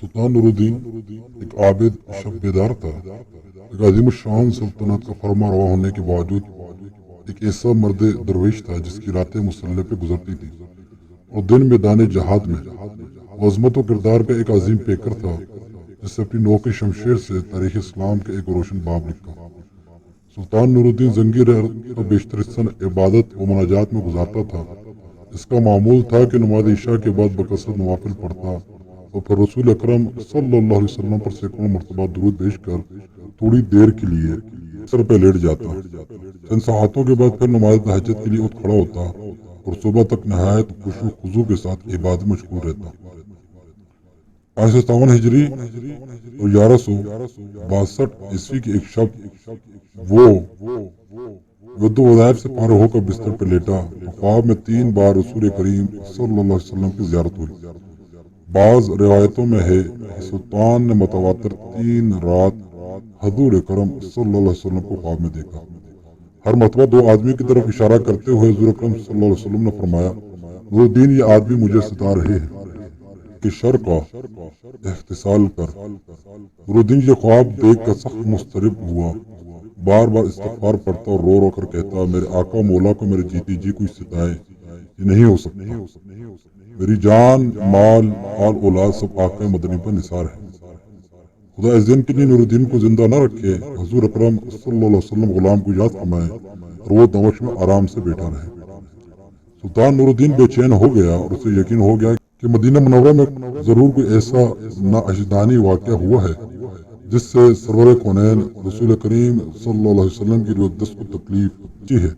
سلطان نور الدین ایک عابد شب بیدار تھا۔ ایک عظیم الشان سلطنت کا فرما روا ہونے کے باوجود ایک ایسا مرد درویش تھا جس کی راتیں مسلح پہ گزرتی تھی اور دن میدان جہاد میں وہ عظمت و کردار کا ایک عظیم پیکر تھا جس سے اپنی نوک شمشیر سے تاریخ اسلام کے ایک روشن باب لکھا۔ سلطان نور الدین زنگی رحلت کا بیشتر حصہ عبادت و مناجات میں گزارتا تھا۔ اس کا معمول تھا کہ نماز عشاء کے بعد بکثرت نوافل پڑھتا اور پھر رسول اکرم صلی اللہ علیہ وسلم پر سینکڑوں مرتبہ درود پیش کر تھوڑی دیر کے لیے سر پہ لیٹ جاتا۔ چند ساعتوں کے بعد پھر نماز تہجد کے لیے اٹھ کھڑا ہوتا اور صبح تک نہایت خشوع و خضوع کے ساتھ عبادت میں مشغول رہتا۔ 557 ہجری اور 1162 عیسوی کی ایک شب وہ ود و وظائف سے فارغ ہو کر بستر پہ لیٹا۔ خواب میں 3 بار رسول کریم صلی اللہ علیہ وسلم کی زیارت ہوئی۔ بعض روایتوں میں ہے سلطان نے متواتر 3 رات حضور اکرم صلی اللہ علیہ وسلم کو خواب میں دیکھا۔ ہر مرتبہ 2 آدمی کی طرف اشارہ کرتے ہوئے حضور اکرم صلی اللہ علیہ وسلم نے فرمایا، نور الدین یہ آدمی مجھے ستا رہے ہیں کہ شر کا احتسال کر۔ نور الدین یہ خواب دیکھ کر سخت مضطرب ہوا، بار بار استغفار پڑھتا اور رو رو کر کہتا، میرے آقا مولا کو میرے جیتی جی کوئی ستائے، یہ نہیں ہو سکتا۔ میری جان، مال، آل اولاد سب آقا مدنی پر نثار ہے۔ خدا اس دن کے لیے نور الدین کو زندہ نہ رکھے۔ حضور اکرم صلی اللہ علیہ وسلم غلام کو یاد فرمائے اور وہ دمشق میں آرام سے بیٹھا رہے۔ سلطان نور الدین بے چین ہو گیا اور اسے یقین ہو گیا کہ مدینہ منورہ میں ضرور کوئی ایسا نااجدانی واقعہ ہوا ہے جس سے سرور کونین رسول کریم صلی اللہ علیہ وسلم کی روح اقدس کو تکلیف پہنچی ہے۔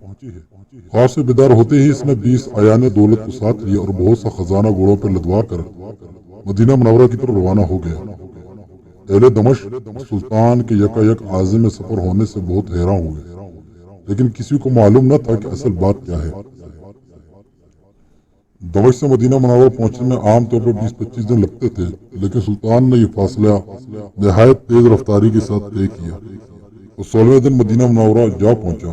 خواب سے بیدار ہوتے ہی اس نے 20 ایان دولت کو ساتھ لیا اور بہت سا خزانہ گھوڑوں پر لدوا کر مدینہ منورہ کی طرف روانہ ہو گیا۔ اہل دمشق سلطان کے یکایک عازم سفر ہونے سے بہت حیران ہوئے، لیکن کسی کو معلوم نہ تھا کہ اصل بات کیا ہے۔ دمشق سے مدینہ منورہ پہنچنے میں عام طور پر 20-25 دن لگتے تھے، لیکن سلطان نے یہ فاصلہ نہایت تیز رفتاری کے ساتھ طے کیا اور 16ویں دن مدینہ منورہ جا پہنچا۔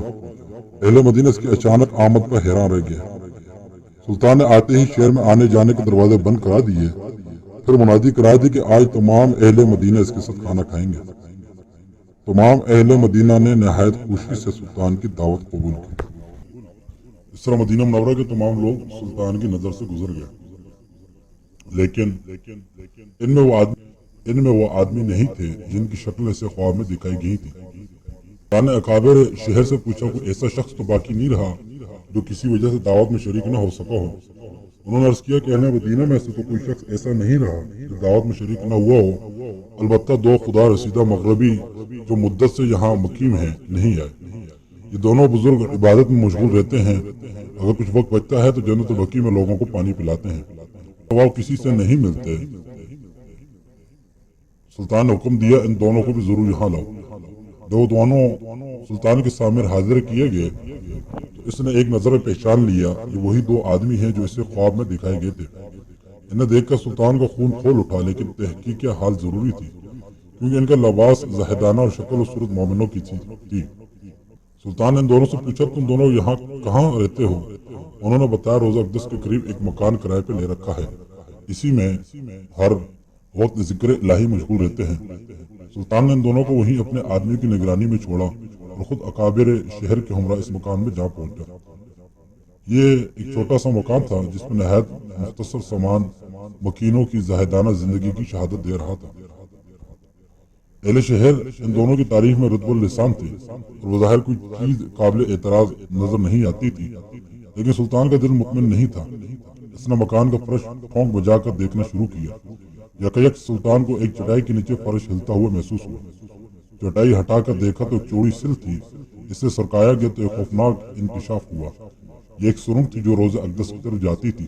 اہل مدینہ اس کی اچانک آمد پر حیران رہ گیا۔ سلطان نے آتے ہی شہر میں آنے جانے کے دروازے بند کرا دیے، پھر منادی کرا دی کہ آج تمام اہل مدینہ اس کے ساتھ کھانا کھائیں گے۔ تمام اہل مدینہ نے نہایت خوشی سے سلطان کی دعوت قبول کی۔ اس طرح مدینہ منورہ کے تمام لوگ سلطان کی نظر سے گزر گئے، لیکن ان میں وہ آدمی نہیں تھے جن کی شکل اسے خواب میں دکھائی گئی تھی۔ سلطان نے اکابر شہر سے پوچھا، کوئی ایسا شخص تو باقی نہیں رہا جو کسی وجہ سے دعوت میں شریک نہ ہو سکا ہو؟ انہوں نے عرض کیا کہ اہل مدینہ میں سے تو کوئی شخص ایسا نہیں رہا جو دعوت میں شریک نہ ہوا ہو، البتہ 2 خدا رسیدہ مغربی جو مدت سے یہاں مقیم ہیں نہیں آئے۔ یہ دونوں بزرگ عبادت میں مشغول رہتے ہیں، اگر کچھ وقت بچتا ہے تو جنت البقیع میں لوگوں کو پانی پلاتے ہیں، وہ کسی سے نہیں ملتے۔ سلطان نے حکم دیا ان دونوں کو بھی ضرور یہاں لاؤ۔ جب وہ دونوں سلطان کے سامنے حاضر کیے گئے تو اس نے ایک نظر میں پہچان لیا یہ وہی 2 آدمی ہیں جو اسے خواب میں دکھائے گئے تھے۔ انہیں دیکھ کر سلطان کا خون کھول اٹھا، لیکن تحقیق حال ضروری تھی کیونکہ ان کا لباس زاہدانہ اور شکل و صورت مومنوں کی تھی۔ سلطان نے ان دونوں سے پوچھا، تم دونوں یہاں کہاں رہتے ہو؟ انہوں نے بتایا، روزہ اقدس کے قریب ایک مکان کرائے پہ لے رکھا ہے، اسی میں ہر وقت ذکر الہی مشغول رہتے ہیں۔ سلطان نے ان دونوں کو وہیں اپنے آدمی کی نگرانی میں چھوڑا اور خود اکابر شہر کے ہمراہ اس مکان میں جا پہنچا۔ یہ ایک چھوٹا سا مکان تھا جس میں نہایت مختصر سامان مکینوں کی زاہدانہ زندگی کی شہادت دے رہا تھا۔ اہل شہر ان دونوں کی تاریخ میں رتب اللسان تھے اور بظاہر کوئی چیز قابل اعتراض نظر نہیں آتی تھی، لیکن سلطان کا دل مطمئن نہیں تھا۔ اس نے مکان کا فرش پھونک بجا کر دیکھنا شروع کیا۔ یکایک سلطان کو ایک چٹائی کے نیچے فرش ہلتا ہوا محسوس ہوا۔ چٹائی ہٹا کر دیکھا تو ایک چوڑی سل تھی، اسے سرکایا گیا تو ایک خوفناک انکشاف ہوا۔ یہ ایک سرنگ تھی جو روزہ اقدس کی طرف جاتی تھی۔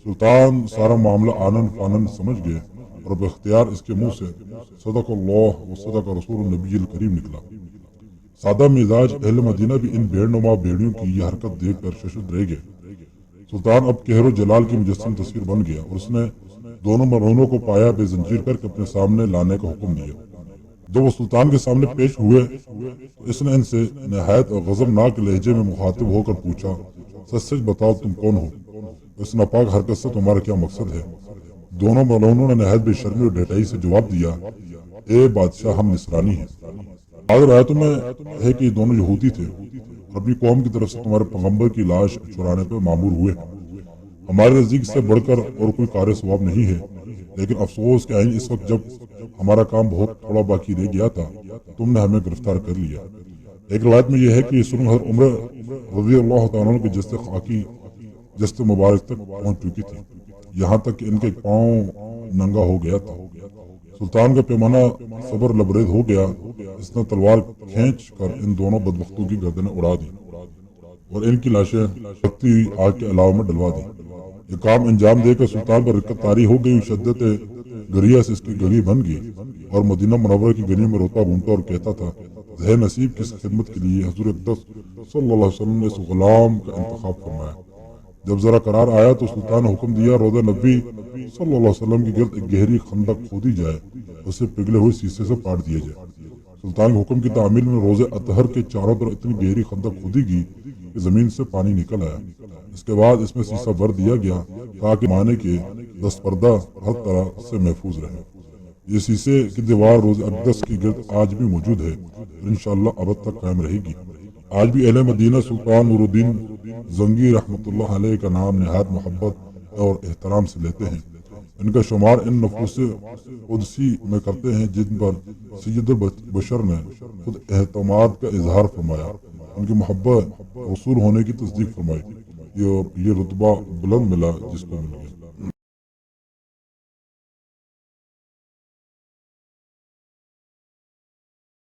سلطان سارا معاملہ آنن فانن سمجھ گئے اور باختیار اس کے منہ سے صدق اللہ و صدق رسول النبی الکریم نکلا۔ سادہ مزاج اہل مدینہ بھی ان بھیڑ نما بھیڑیوں کی یہ حرکت دیکھ کر ششد رہ گئے۔ سلطان اب قہر و جلال کی مجسم تصویر بن گیا اور اس نے دونوں مرہونوں کو پایا بے زنجیر کر کے اپنے سامنے لانے کا حکم دیا۔ جب وہ سلطان کے سامنے پیش ہوئے تو اس نے ان سے نہایت غضبناک لہجے میں مخاطب ہو کر پوچھا، سچ سچ بتاؤ تم کون ہو؟ اس ناپاک حرکت سے تمہارا کیا مقصد ہے؟ دونوں مولونوں نے نہایت بے شرمی اور ڈھٹائی سے جواب دیا، اے بادشاہ، ہم نصرانی ہیں۔ بعض روایتوں میں ہے کہ یہ دونوں یہودی تھے اور اپنی قوم کی طرف سے تمہارے پیغمبر کی لاش چرانے پہ معمور ہوئے ہیں۔ ہمارے نزدیک سے بڑھ کر اور کوئی کار ثواب نہیں ہے، لیکن افسوس کہ آئین اس وقت جب ہمارا کام بہت تھوڑا باقی رہ گیا تھا تم نے ہمیں گرفتار کر لیا۔ ایک روایت میں یہ ہے کہ یہ سن حضرت عمر رضی اللہ تعالیٰ عنہ کی جست مبارک تک پہنچ چکی تھی، یہاں تک کہ ان کے پاؤں ننگا ہو گیا تھا۔ سلطان کا پیمانہ صبر لبریز ہو گیا، اس نے تلوار کھینچ کر ان دونوں بدبختوں کی گردنیں اڑا دی اور ان کی لاشیں بھگتی ہوئی آگ کے علاوہ میں ڈلوا دی۔ یہ کام انجام دے کر سلطان پر رکت طاری ہو گئی، شدت گریہ سے اس کی گلی بن گئی اور مدینہ منورہ کی گلی میں روتا گھومتا اور کہتا تھا، ذہ نصیب کس خدمت کے لیے حضور اقدس صلی اللہ علیہ وسلم نے اس غلام کا انتخاب فرمایا۔ جب ذرا قرار آیا تو سلطان نے حکم دیا روضہ نبی صلی اللہ علیہ وسلم کی گرد ایک گہری خندق کھودی جائے، اسے پگھلے ہوئے سیسے سے پاٹ دیا جائے۔ سلطان کے حکم کی تعمیل میں روضہ اطہر کے چاروں طرف اتنی گہری خندق کھودی گئی کہ زمین سے پانی نکل آیا۔ اس کے بعد اس میں سیسہ بھر دیا گیا تاکہ معنی کے دست پردہ ہر طرح سے محفوظ رہے۔ یہ سیسے کی دیوار روضہ اقدس کی گرد آج بھی موجود ہے اور انشاءاللہ ابد تک قائم رہے گی۔ آج بھی اہل مدینہ سلطان نور الدین زنگی رحمۃ اللہ علیہ کا نام نہایت محبت اور احترام سے لیتے ہیں۔ ان کا شمار ان نفوس قدسی میں کرتے ہیں جن پر سید البشر نے خود اعتماد کا اظہار فرمایا، ان کی محبت رسول ہونے کی تصدیق فرمائی، یہ رتبہ بلند ملا جس کو مل گیا۔